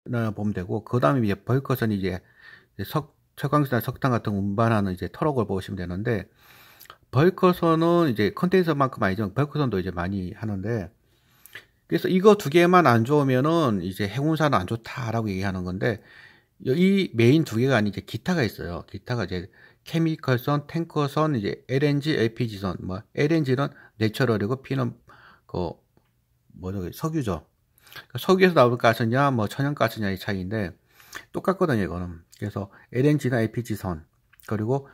보면 되고, 그 다음에 이제 벌크선이 이제 철강수나 석탄 같은 거 운반하는 이제 트럭을 보시면 되는데, 벌크선은 이제 컨테이너만큼 아니지만 벌크선도 이제 많이 하는데, 그래서 이거 두 개만 안 좋으면은 이제 해운사는 안 좋다라고 얘기하는 건데, 이 메인 두 개가 아닌 이제 기타가 있어요. 기타가 이제 케미컬선, 탱커선, 이제 LNG, LPG선. 뭐 LNG는 내추럴이고 P는 그 뭐죠? 석유죠. 그러니까 석유에서 나올 가스냐, 뭐 천연가스냐의 차이인데 똑같거든요, 이거는. 그래서 LNG나 LPG선 그리고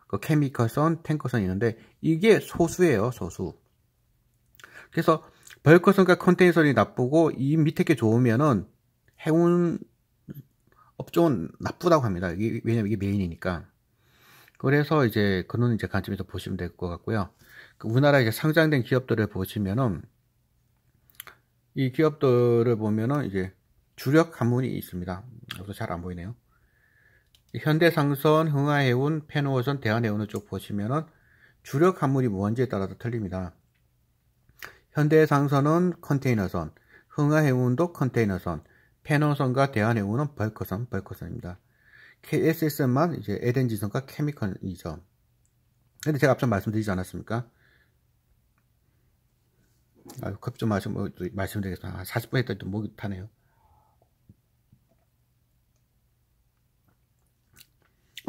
그 케미컬선, 탱커선이 있는데 이게 소수예요, 소수. 그래서 벌크선과 컨테이너선이 나쁘고 이 밑에 게 좋으면은 해운 업종은 나쁘다고 합니다. 왜냐면 이게 메인이니까. 그래서 이제 그런 이제 관점에서 보시면 될 것 같고요. 우리나라에 이제 상장된 기업들을 보시면은 이 기업들을 보면은 이제 주력 관문이 있습니다. 여기서 잘 안 보이네요. 현대상선, 흥하해운, 페노선, 대한해운을 쭉 보시면은 주력 관문이 뭔지에 따라서 틀립니다. 현대상선은 컨테이너선, 흥하해운도 컨테이너선, 페노선과 대한해운은 벌크선입니다. KSS만 이제 LNG선과 케미컬이죠. 근데 제가 앞서 말씀드리지 않았습니까? 커피 좀 마시면 말씀드리겠습니다. 40분 했더니 또 목이 타네요.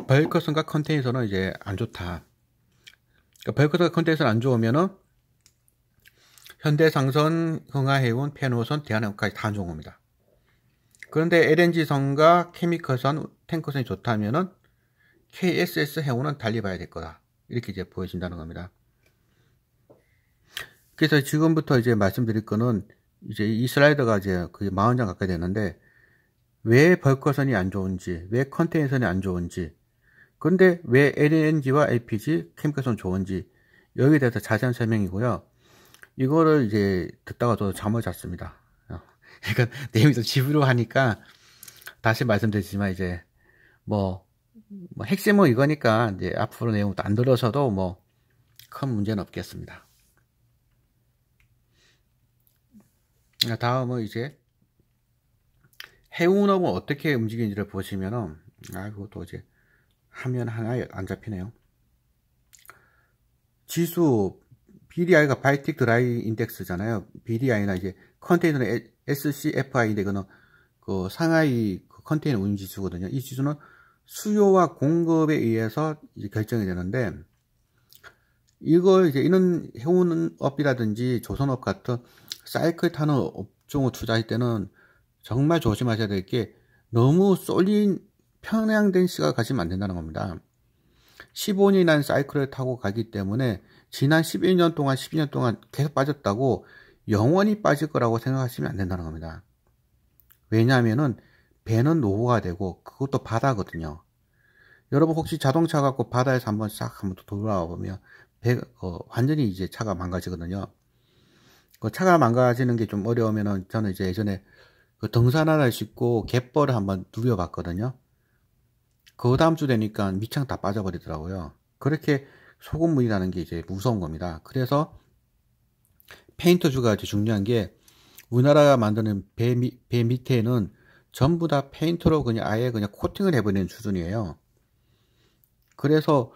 벌크선과 컨테이너선은 이제 안 좋다. 그러니까 벌크선과 컨테이너선 안 좋으면은 현대상선, 흥하해운, 페노선, 대한해운까지 다 안 좋은 겁니다. 그런데 LNG선과 케미컬선, 탱커선이 좋다면은 KSS 해운은 달리 봐야 될 거다. 이렇게 이제 보여진다는 겁니다. 그래서 지금부터 이제 말씀드릴 거는 이제 이 슬라이드가 이제 거의 40장 가까이 되는데 왜 벌크선이 안 좋은지, 왜 컨테이너선이 안 좋은지, 근데 왜 LNG와 LPG, 케미컬선 좋은지 여기에 대해서 자세한 설명이고요. 이거를 이제 듣다가 저도 잠을 잤습니다. 그러니까 내용이 좀 지루하니까 다시 말씀드리지만 이제 뭐 핵심은 이거니까 이제 앞으로 내용도 안 들어서도 뭐 큰 문제는 없겠습니다. 다음은 이제 해운업은 어떻게 움직이는지를 보시면은 이것도 이제 화면 하나에 안 잡히네요. 지수 BDI가 발틱 드라이 인덱스잖아요. BDI나 이제 컨테이너는 SCFI인데 이거는 그 상하이 컨테이너 운임 지수거든요. 이 지수는 수요와 공급에 의해서 이제 결정이 되는데 이걸 이제 이런 해운업이라든지 조선업 같은 사이클 타는 업종을 투자할 때는 정말 조심하셔야 될 게 너무 쏠린 편향된 시각을 가지면 안 된다는 겁니다. 15년이라는 사이클을 타고 가기 때문에 지난 11년 동안 12년 동안 계속 빠졌다고 영원히 빠질 거라고 생각하시면 안 된다는 겁니다. 왜냐하면은 배는 노후가 되고 그것도 바다거든요. 여러분 혹시 자동차 갖고 바다에서 한번 싹 한번 돌아와 보면 완전히 이제 차가 망가지거든요. 그 차가 망가지는 게 좀 어려우면은 저는 이제 예전에 그 등산화를 신고 갯벌을 한번 누벼봤거든요. 그 다음 주 되니까 밑창 다 빠져버리더라고요. 그렇게 소금물이라는 게 이제 무서운 겁니다. 그래서 페인터주가 이제 중요한 게 우리나라가 만드는 배 밑에는 전부 다 페인터로 그냥 아예 그냥 코팅을 해버리는 수준이에요. 그래서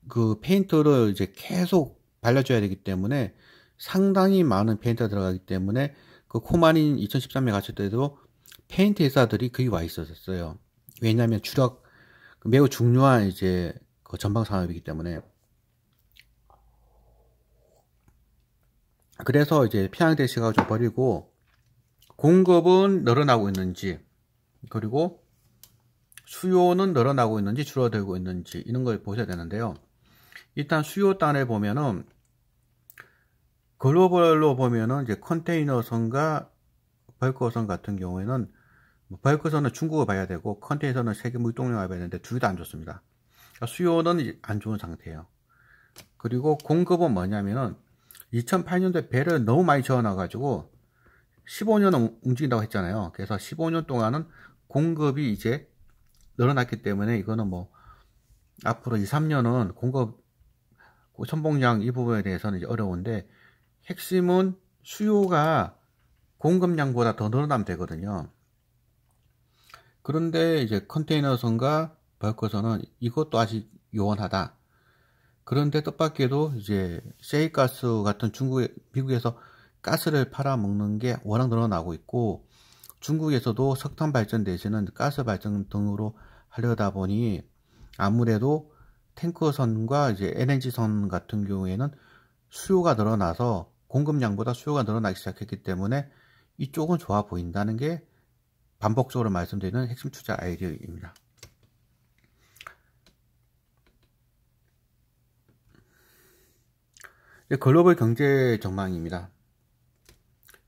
그 페인터를 이제 계속 발라줘야 되기 때문에 상당히 많은 페인터가 들어가기 때문에 그 코마닌 2013년 갔을 때도 페인트 회사들이 거기 와 있었어요. 왜냐하면 주력 매우 중요한 이제 그 전방 산업이기 때문에. 그래서 이제 편향된 시각을 좀 버리고 공급은 늘어나고 있는지 그리고 수요는 늘어나고 있는지 줄어들고 있는지 이런 걸 보셔야 되는데요. 일단 수요 단을 보면은 글로벌로 보면은 이제 컨테이너선과 벌크선 같은 경우에는 벌크선은 중국을 봐야 되고 컨테이너선은 세계 물동량을 봐야 되는데 둘 다 안 좋습니다. 그러니까 수요는 안 좋은 상태예요. 그리고 공급은 뭐냐면은 2008년도에 배를 너무 많이 지어놔가지고 15년 움직인다고 했잖아요. 그래서 15년 동안은 공급이 이제 늘어났기 때문에 이거는 뭐 앞으로 2, 3년은 공급 선봉량 이 부분에 대해서는 이제 어려운데 핵심은 수요가 공급량보다 더 늘어나면 되거든요. 그런데 이제 컨테이너선과 벌크선은 이것도 아직 요원하다. 그런데 뜻밖에도 이제 셰일가스 같은 미국에서 가스를 팔아먹는 게 워낙 늘어나고 있고, 중국에서도 석탄 발전 대신은 가스 발전 등으로 하려다 보니 아무래도 탱커선과 이제 LNG선 같은 경우에는 수요가 늘어나서 공급량보다 수요가 늘어나기 시작했기 때문에 이쪽은 좋아 보인다는 게 반복적으로 말씀드리는 핵심 투자 아이디어입니다. 글로벌 경제 전망입니다.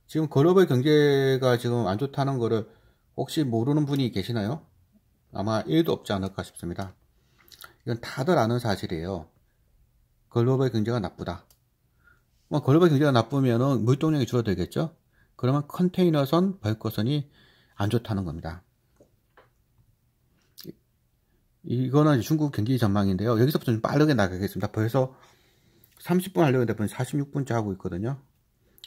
지금 글로벌 경제가 지금 안 좋다는 거를 혹시 모르는 분이 계시나요? 아마 1도 없지 않을까 싶습니다. 이건 다들 아는 사실이에요. 글로벌 경제가 나쁘다. 글로벌 경제가 나쁘면은 물동량이 줄어들겠죠? 그러면 컨테이너선, 벌크선이 안 좋다는 겁니다. 이거는 중국 경기 전망인데요. 여기서부터 좀 빠르게 나가겠습니다. 벌써 30분 하려고 했는데 46분째 하고 있거든요.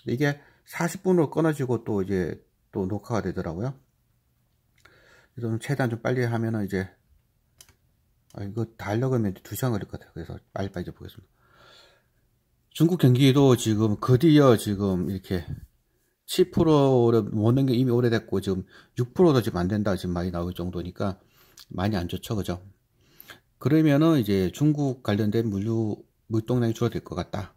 이게 40분으로 끊어지고 또 이제 또 녹화가 되더라고요. 그래서 최대한 좀 빨리 하면은 이제 이거 다 하려고 하면 2시간 걸릴 것 같아요. 그래서 빨리빨리 이제 보겠습니다. 중국 경기도 지금 드디어 지금 이렇게 7%를 못 넘긴 게 이미 오래됐고 지금 6%도 지금 안 된다 지금 많이 나올 정도니까 많이 안 좋죠, 그죠? 그러면은 이제 중국 관련된 물동량이 줄어들 것 같다.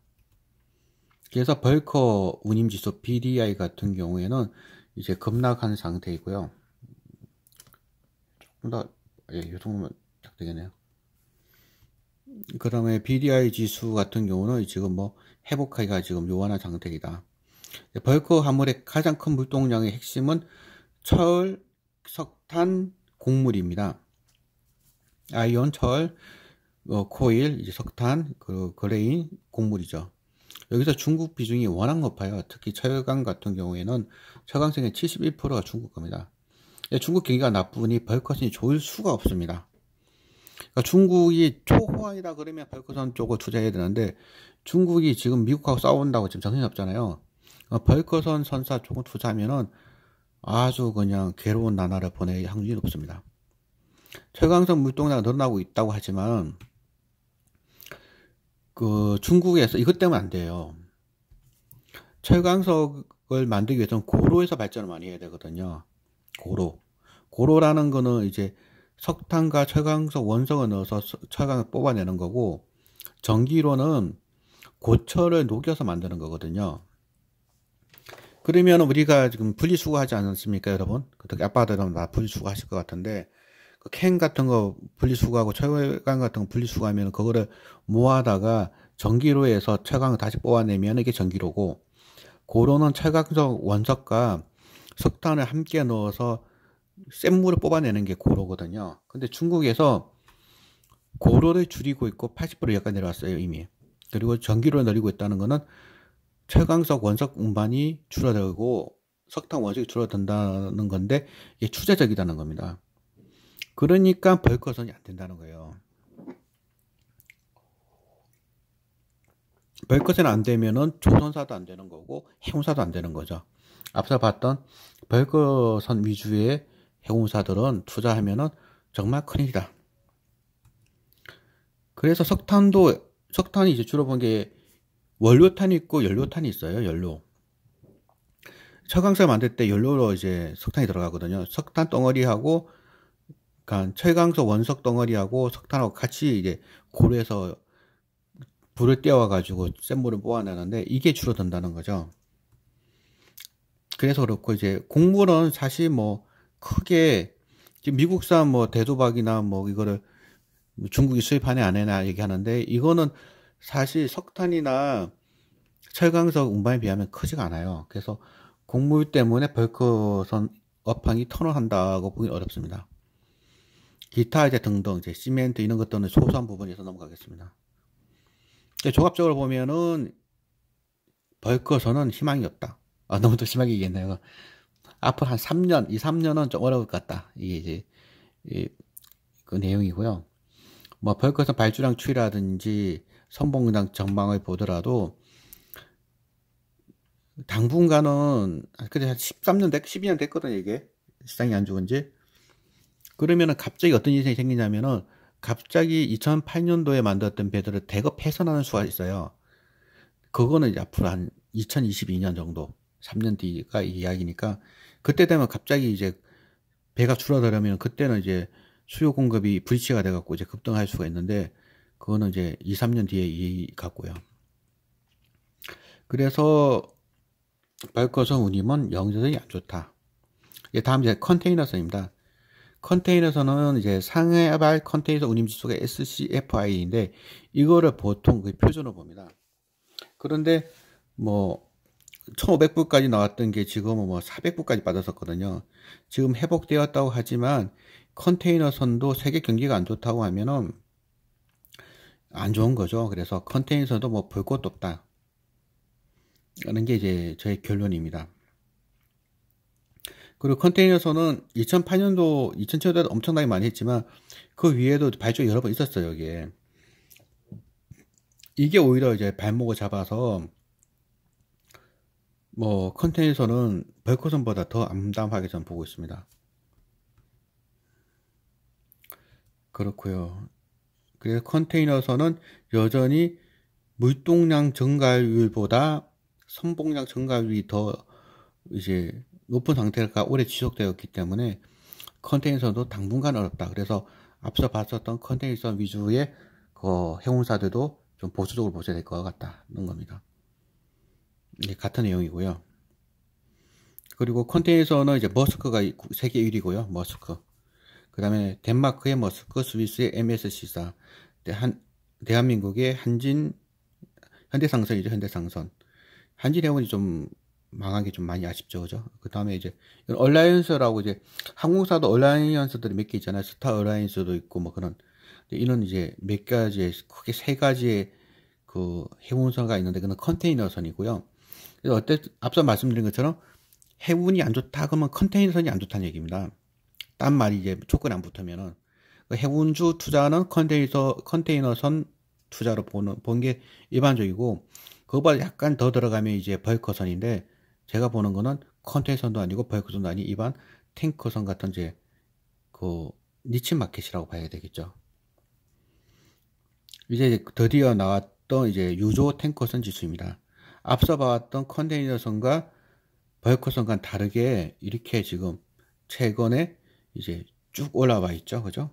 그래서 벌커 운임지수 BDI 같은 경우에는 이제 급락한 상태이고요. 조금 더, 이 정도면 딱 되겠네요. 그 다음에 BDI 지수 같은 경우는 지금 회복하기가 지금 요원한 상태이다. 벌커 화물의 가장 큰 물동량의 핵심은 철, 석탄, 곡물입니다. 아이온, 철, 코일, 이제 석탄, 그레인, 곡물이죠. 여기서 중국 비중이 워낙 높아요. 특히 철강 같은 경우에는 철강생의 71%가 중국 겁니다. 중국 경기가 나쁘니 벌커선이 좋을 수가 없습니다. 그러니까 중국이 초호황이다 그러면 벌커선 쪽을 투자해야 되는데 중국이 지금 미국하고 싸운다고 지금 정신이 없잖아요. 벌커선 선사 쪽을 투자하면은 아주 그냥 괴로운 나날을 보낼 확률이 높습니다. 철강성 물동량이 늘어나고 있다고 하지만 중국에서 이것 때문에 안 돼요. 철강석을 만들기 위해서는 고로에서 발전을 많이 해야 되거든요. 고로라는 거는 이제 석탄과 철강석 원석을 넣어서 철강을 뽑아내는 거고, 전기로는 고철을 녹여서 만드는 거거든요. 그러면 우리가 지금 분리수거하지 않습니까, 여러분? 특히 아빠들은 다 분리수거하실 것 같은데, 캔 같은 거 분리수거하고 철강 같은 거 분리수거하면 그거를 모아다가 전기로에서 철강을 다시 뽑아내면 이게 전기로고, 고로는 철강석 원석과 석탄을 함께 넣어서 센 물을 뽑아내는 게 고로거든요. 근데 중국에서 고로를 줄이고 있고 80% 여기까지 내려왔어요, 이미. 그리고 전기로 늘리고 있다는 거는 철강석 원석 운반이 줄어들고 석탄 원석이 줄어든다는 건데 이게 추세적이라는 겁니다. 그러니까 벌커선이 안 된다는 거예요. 벌커선이 안 되면은 조선사도 안 되는 거고 해운사도 안 되는 거죠. 앞서 봤던 벌커선 위주의 해운사들은 투자하면은 정말 큰일이다. 그래서 석탄이 이제 주로 본 게 원료탄이 있고 연료탄이 있어요. 연료. 철강석 만들 때 연료로 이제 석탄이 들어가거든요. 석탄 덩어리하고, 그러니까 철강석 원석 덩어리하고 석탄하고 같이 이제 고루해서 불을 떼어가지고 센 물을 뽑아내는데 이게 줄어든다는 거죠. 그래서 그렇고 이제 곡물은 사실 크게 지금 미국산 대도박이나 이거를 중국이 수입하네 안 해나 얘기하는데 이거는 사실 석탄이나 철강석 운반에 비하면 크지가 않아요. 그래서 곡물 때문에 벌커선 업황이 턴을한다고 보기 어렵습니다. 기타 이제 등등 이제 시멘트 이런 것들은 소소한 부분에서 넘어가겠습니다. 종합적으로 보면은 벌커선은 희망이 없다. 너무 더 심하게 얘기했네요. 앞으로 한 3년, 2-3년은 좀 어려울 것 같다. 이게 이제 그 내용이고요. 벌커선 발주량 추이라든지 선봉량 전망을 보더라도 당분간은 그래 한 12년 됐거든요, 이게 시장이 안 좋은지. 그러면은 갑자기 어떤 일이 생기냐면은 갑자기 2008년도에 만들었던 배들을 대거 폐선하는 수가 있어요. 그거는 이제 앞으로 한 2022년 정도, 3년 뒤가 이야기니까 그때 되면 갑자기 이제 배가 줄어들면 그때는 이제 수요 공급이 불치가 돼갖고 이제 급등할 수가 있는데 그거는 이제 2, 3년 뒤에 이 같고요. 그래서 벌거선 운임은 영전이 안 좋다. 다음 이제 컨테이너선입니다. 컨테이너선은 이제 상해발 컨테이너 운임 지수가 SCFI인데 이거를 보통 그 표준으로 봅니다. 그런데 뭐 1500불까지 나왔던 게 지금은 뭐 400불까지 빠졌었거든요. 지금 회복되었다고 하지만 컨테이너선도 세계 경기가 안 좋다고 하면은 안 좋은 거죠. 그래서 컨테이너선도 뭐 볼 것도 없다. 라는 게 이제 저의 결론입니다. 그리고 컨테이너선은 2008년도, 2007년도에도 엄청나게 많이 했지만 그 위에도 발족이 여러 번 있었어요, 여기에. 이게 오히려 이제 발목을 잡아서 뭐 컨테이너선은 벌크선보다 더 암담하게 저는 보고 있습니다. 그렇고요. 그래서 컨테이너선은 여전히 물동량 증가율보다 선봉량 증가율이 더 이제 높은 상태가 오래 지속되었기 때문에 컨테이너선도 당분간 어렵다. 그래서 앞서 봤었던 컨테이너선 위주의 그 해운사들도 좀 보수적으로 보셔야 될 것 같다는 겁니다. 이게 같은 내용이고요. 그리고 컨테이너선은 이제 머스크가 세계 1위고요. 머스크. 그 다음에 덴마크의 머스크, 스위스의 MSC사, 대한민국의 현대상선이죠. 현대상선. 한진해운이 좀 망한 게 좀 많이 아쉽죠. 그죠? 그 다음에 이제 얼라이언스라고 이제 항공사도 얼라이언스들이 몇 개 있잖아요. 스타 얼라이언스도 있고 뭐 그런. 이런 이제 몇 가지의 크게 세 가지의 그 해운선가 있는데 그는 컨테이너선이고요. 그래서 앞서 말씀드린 것처럼 해운이 안 좋다 그러면 컨테이너선이 안 좋다는 얘기입니다. 딴 말이 이제 조건이 안 붙으면은 해운주 투자는 컨테이너선 투자로 본 게 일반적이고 그거보다 약간 더 들어가면 이제 벌커선인데 제가 보는 거는 컨테이너선도 아니고 벌커선도 아닌 일반 탱커선 같은 이제 그 니치 마켓이라고 봐야 되겠죠. 이제 드디어 나왔던 이제 유조 탱커선 지수입니다. 앞서 봐왔던 컨테이너선과 벌커선과 다르게 이렇게 지금 최근에 이제 쭉 올라와 있죠. 그죠?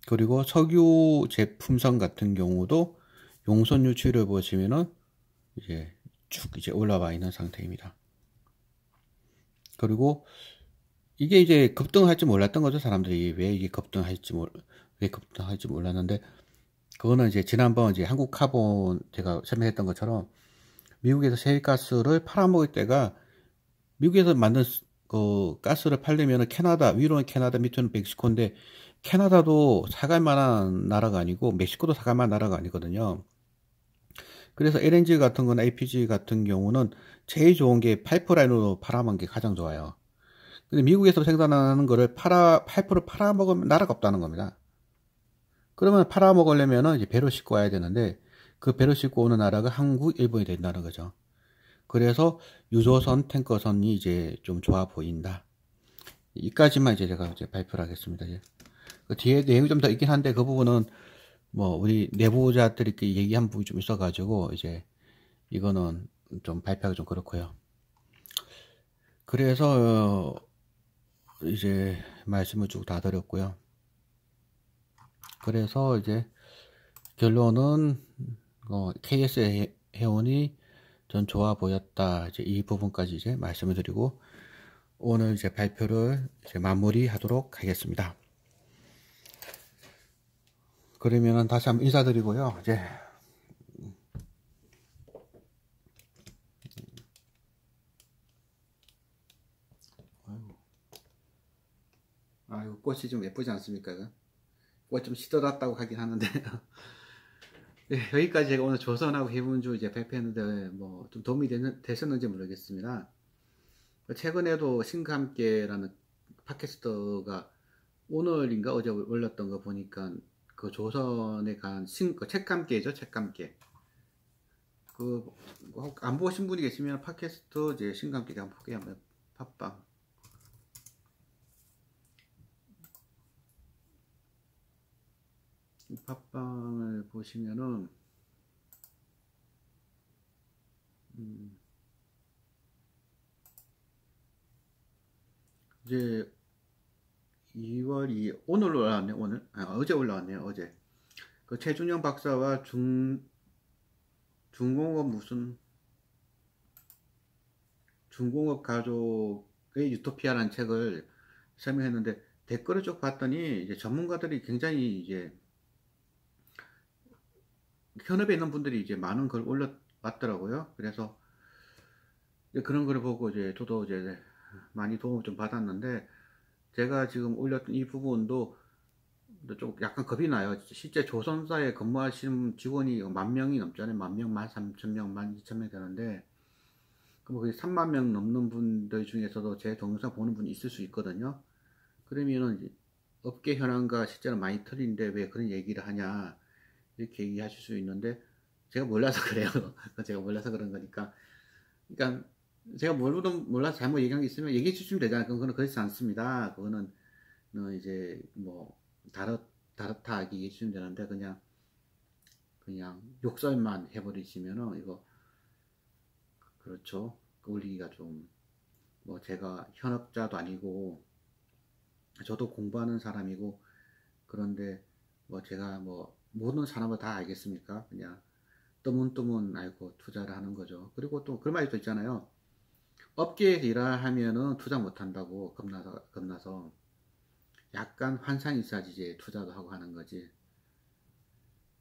그리고 석유 제품선 같은 경우도 용선 유출을 보시면은 이제 쭉 이제 올라와 있는 상태입니다. 그리고 이게 이제 급등할 줄 몰랐던 거죠. 사람들이 왜 이게 왜 급등할지 몰랐는데 그거는 이제 지난번 이제 한국 카본 제가 설명했던 것처럼 미국에서 셰일가스를 팔아먹을 때가 미국에서 만든 그 가스를 팔려면 캐나다, 위로는 캐나다, 밑으로는 멕시코인데 캐나다도 사갈 만한 나라가 아니고 멕시코도 사갈 만한 나라가 아니거든요. 그래서 LNG 같은 건 LPG 같은 경우는 제일 좋은 게 파이프라인으로 팔아먹는 게 가장 좋아요. 근데 미국에서 생산하는 거를 파이프를 팔아먹으면 나라가 없다는 겁니다. 그러면 팔아먹으려면 이제 배로 싣고 와야 되는데 그 배로 싣고 오는 나라가 한국, 일본이 된다는 거죠. 그래서 유조선, 탱커선이 이제 좀 좋아 보인다. 이까지만 이제 제가 이제 발표를 하겠습니다. 그 뒤에 내용이 좀 더 있긴 한데 그 부분은 뭐 우리 내부자들이 얘기한 부분이 좀 있어가지고 이제 이거는 좀 발표하기 좀 그렇고요. 그래서 이제 말씀을 쭉 다 드렸고요. 그래서 이제 결론은 KS 해운이 전 좋아 보였다. 이제 이 부분까지 이제 말씀을 드리고 오늘 이제 발표를 이제 마무리하도록 하겠습니다. 그러면은 다시 한번 인사드리고요. 이제 아이고 꽃이 좀 예쁘지 않습니까? 꽃 좀 시들었다고 하긴 하는데 네, 여기까지 제가 오늘 조선하고 해운주 이제 발표했는데 뭐 좀 도움이 되셨는지 모르겠습니다. 최근에도 신과 함께라는 팟캐스트가 오늘인가 어제 올렸던 거 보니까 그 조선에 간 그 책감계죠, 책감계. 그 안 보신 분이 계시면 팟캐스트 이제 신과 함께 한번 보게 하면 팟빵. 팟빵을 보시면은 이제 2월 2일 오늘 올라왔네. 오늘 어제 올라왔네요. 어제 그 최준영 박사와 중공업 무슨 중공업 가족의 유토피아라는 책을 설명했는데 댓글을 쭉 봤더니 이제 전문가들이 굉장히 이제 현업에 있는 분들이 이제 많은 걸 올려왔더라고요. 그래서 이제 그런 걸 보고 이제 저도 이제 많이 도움을 좀 받았는데 제가 지금 올렸던 이 부분도 좀 약간 겁이 나요. 실제 조선사에 근무하시는 직원이 10,000명이 넘잖아요. 10,000명, 13,000명, 12,000명 되는데 그럼 거의 3만 명 넘는 분들 중에서도 제 동영상 보는 분이 있을 수 있거든요. 그러면은 이제 업계 현황과 실제로 많이 틀린데 왜 그런 얘기를 하냐 이렇게 얘기하실 수 있는데 제가 몰라서 그래요. 제가 몰라서 그런 거니까. 그러니까 제가 몰라서 잘못 얘기한 게 있으면 얘기해 주시면 되잖아요. 그거는 그렇지 않습니다. 그거는 이제 뭐 다르다 얘기해 주시면 되는데 그냥 욕설만 해버리시면은 이거 그렇죠. 올리기가 좀 뭐 제가 현업자도 아니고 저도 공부하는 사람이고 그런데 뭐 제가 뭐 모든 산업을 다 알겠습니까? 그냥 뜨문뜨문 알고 투자를 하는 거죠. 그리고 또 그런 말이 또 있잖아요. 업계에서 일을 하면은 투자 못 한다고 겁나서 약간 환상이 있어야지 이제 투자도 하고 하는 거지.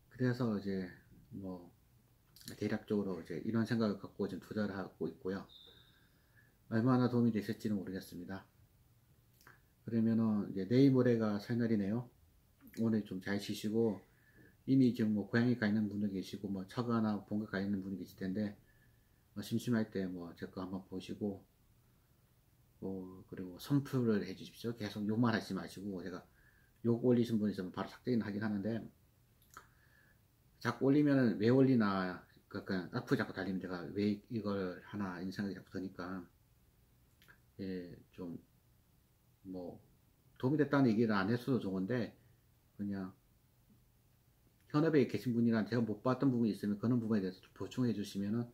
그래서 이제 뭐 대략적으로 이제 이런 생각을 갖고 지금 투자를 하고 있고요. 얼마나 도움이 되실지는 모르겠습니다. 그러면은 이제 내일 모레가 설날이네요. 오늘 좀 잘 쉬시고 이미 지금 뭐 고향에 가 있는 분도 계시고 뭐 처가나 본가 가 있는 분이 계실 텐데 뭐 심심할 때 뭐 제 거 한번 보시고 그리고 선풀을 해 주십시오. 계속 욕만 하지 마시고 제가 욕 올리신 분 있으면 바로 삭제는 하긴 하는데 자꾸 올리면은 왜 올리나 그냥 악플 자꾸 달리면 제가 왜 이걸 하나 이런 생각이 자꾸 드니까 예, 좀 뭐 도움이 됐다는 얘기를 안 했어도 좋은데 그냥 현업에 계신 분이랑 제가 못 봤던 부분이 있으면 그런 부분에 대해서 보충해 주시면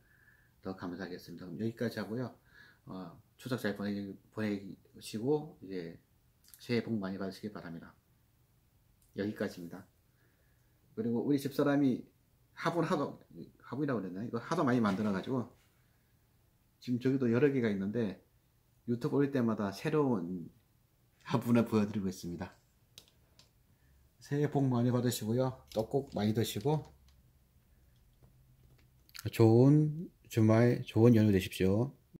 더 감사하겠습니다. 그럼 여기까지 하고요. 추석 잘 보내시고 이제 새해 복 많이 받으시기 바랍니다. 여기까지입니다. 그리고 우리 집사람이 화분이라고 그랬나? 이거 하도 많이 만들어가지고 지금 저기도 여러 개가 있는데 유튜브 올릴 때마다 새로운 화분을 보여드리고 있습니다. 새해 복 많이 받으시고요. 떡국 많이 드시고 좋은 주말, 좋은 연휴 되십시오.